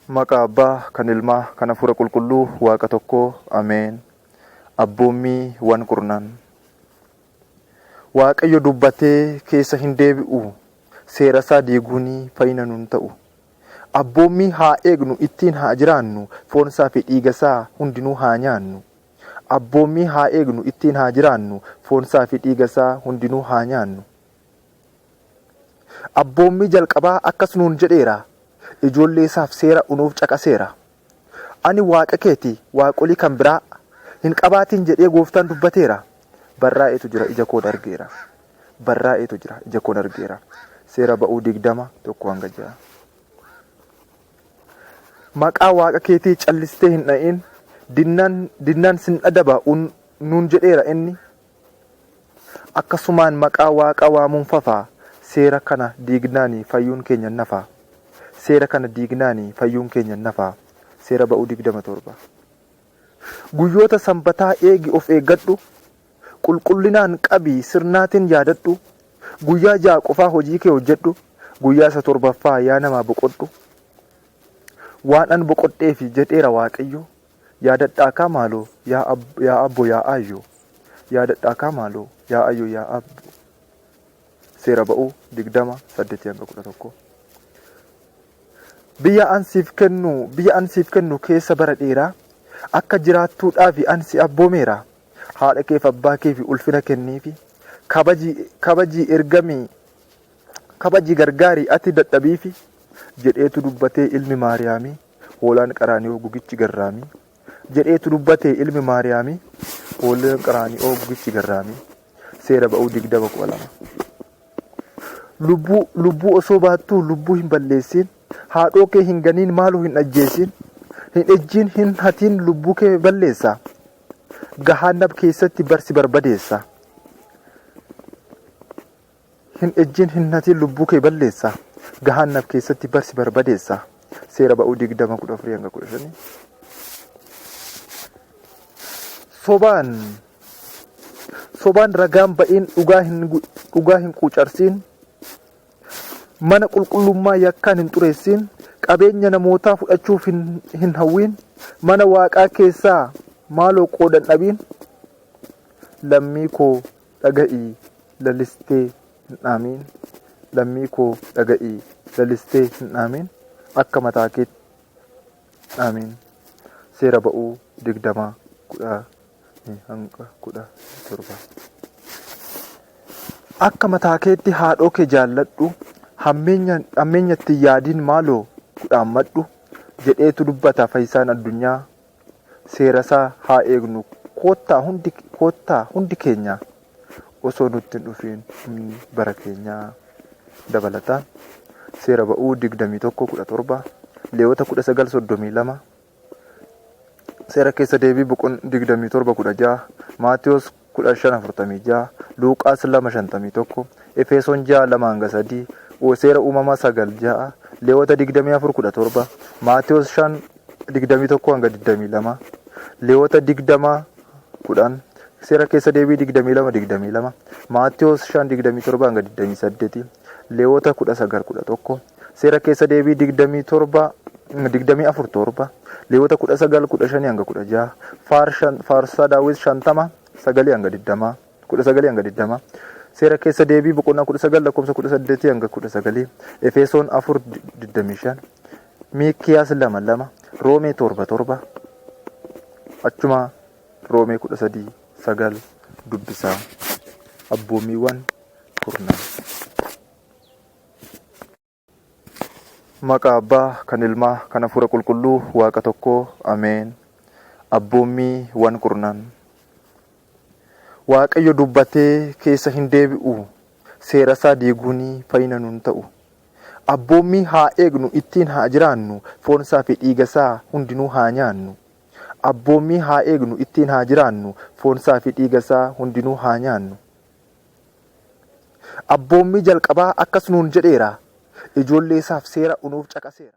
Maqaa Abbaa, kan Ilmaa, kan Hafuura Qulqulluu, Waaqa tokkoo, Ameen. Abboommii wan kurnan. Waaqayyo dubbatee keessa hin deebi'u, seera isaa diiguunii fayyina nuun ta'u. Abboommii haa eegnu, ittiin haa jiraannu, foon isaa fi dhiiga isaa hundinuu haa nyaannu. Abboommii haa eegnu, ittiin haa jiraannu, foon isaa fi dhiiga isaa hundinuu haa nyaannu. Abboommii jalqabaa akkas nuun jedheera, ijoollee isaaf seera unuuf caqaseera. Ani waaqa keeti, waaqolii kan biraa hin qabaatiin jedhee gooftaan dubbateera. Barraa'eetu jira, ija koo argeera. Barraa'eetu jira, ija koo argeera. Seera ba'uu 20:1-6. Maqaa waaqa keetii callistee hin dha'in, dinnaan sin adaba nuun jedheera inni. Akkasumaan maqaa waaqa waamuun fafaa, seera kana diignaanii fayyuun keenya nafaa. Seera kana diignaanii fayyuun keenya nafaa. Seera ba'uu 27. Guyyoota sanbataa eegi of eeggadhu, qulqullinaan qabii sirnaatiin yaadadhu. Guyyaa 6 qofaa hojii kee hojjedhu, guyyaa 7ffaa yaa namaa boqodhu. Waan an boqodheefi jedheera waaqayyo, yaadadhaa kaa maaloo yaa abbo yaa ayyoo. Yaadadhaa kaa maaloo yaa ayyoo yaa abbo. Seera ba'uu 20:8-11. Biyya an siif kennu keessa bara dheeraa, akka jiraattuudhaaf an si abboomeera. Haadha keef abbaa keef ulfina kenniifi, kabajii gargaarii ati dadhabiifi jedheetu dubbatee ilmi Maariyaamii, hoolaan qaraani'oo gugichi garraamii. Jedheetu dubbatee ilmi Maariyaamii, hoolaan qaraani'oo gugichi garraamii. Seera ba'uu 20:12. Lubbuu osoo baattuu lubbuu hin balleessin, haadhoo kee hin ganiin maaloo hin ajjeesin, hin ejjiin hin hatiin lubbuu kee balleessa. Gahaannab keessatti barsi barbadeessa. Hin ejjiin hin hatiin lubbuu kee balleessa. Gahaannab keessatti barsi barbadeessa. Seera ba'uu 20:14-15. Sobaan ragaan ba'iin dhugaa hin quucarsiin, mana qulqullummaa yakkaan hin xureessin, qabeenya namootaa fudhachuuf hin hawwiin, mana waaqaa keessaa maaloo qoodan dhabiin. Lammii koo dhaga'ii lalistee hin dhaamiin. Lammii koo dhaga'ii lalistee hin dhaamiin. Akka mataa keetti dhaamiin. Seera ba'uu 20:10-17. Akka mataa keetti haadhoo kee jaalladhu, hammeenyatti yaadiin maaloo kudhaammadhu jedheetu dubbata fayyisaan addunyaa. Seera isaa haa eegnu, koottaa hundi keenya, osoo nutti hin dhufiin bara keenyaa. Dabalataan seera ba'uu 21:17, Leewwota 19:32, seera keessa deebii boqon 27:16, Maatiyos 15:46, Luuqaas 2:51, Efesoon 6:2-3, seera uumamaa 9:6, Leewwota 24:17, Maatiyos 5:21-22, Leewwota 20:10, seera keessa deebii 22:22, Maatiyos 5:27-28, Leewwota 19:11, seera keessa deebii 24:7, Leewwota 19:15-16, Faarsaa Daawit 50:9-20, seera keessa deebii boqonnaa 19:18-19, Efesoon 4:25, Miikiyaas 2:2, Roomee 7:7. Achuma Roomee 13:9 dubbisaa. Abboommiiwwan kurnan. Maqaa Abbaa, kan Ilmaa, kan Hafuura Qulqulluu, Waaqa tokkoo, Ameen. Abboommiiwwan kurnan. Waaqayyo dubbatee keessa hin deebi'u, seera isaa diiguunii fayyina nuun ta'u. Abboommii haa eegnu, ittiin haa jiraannu, foon isaa fi dhiiga isaa hundinuu haa nyaannu. Abboommii haa eegnu, ittiin haa jiraannu, foon isaa fi dhiiga isaa hundinuu haa nyaannu. Abboommii jalqabaa akkas nuun jedheera, ijoollee isaaf seera unuuf caqaseera.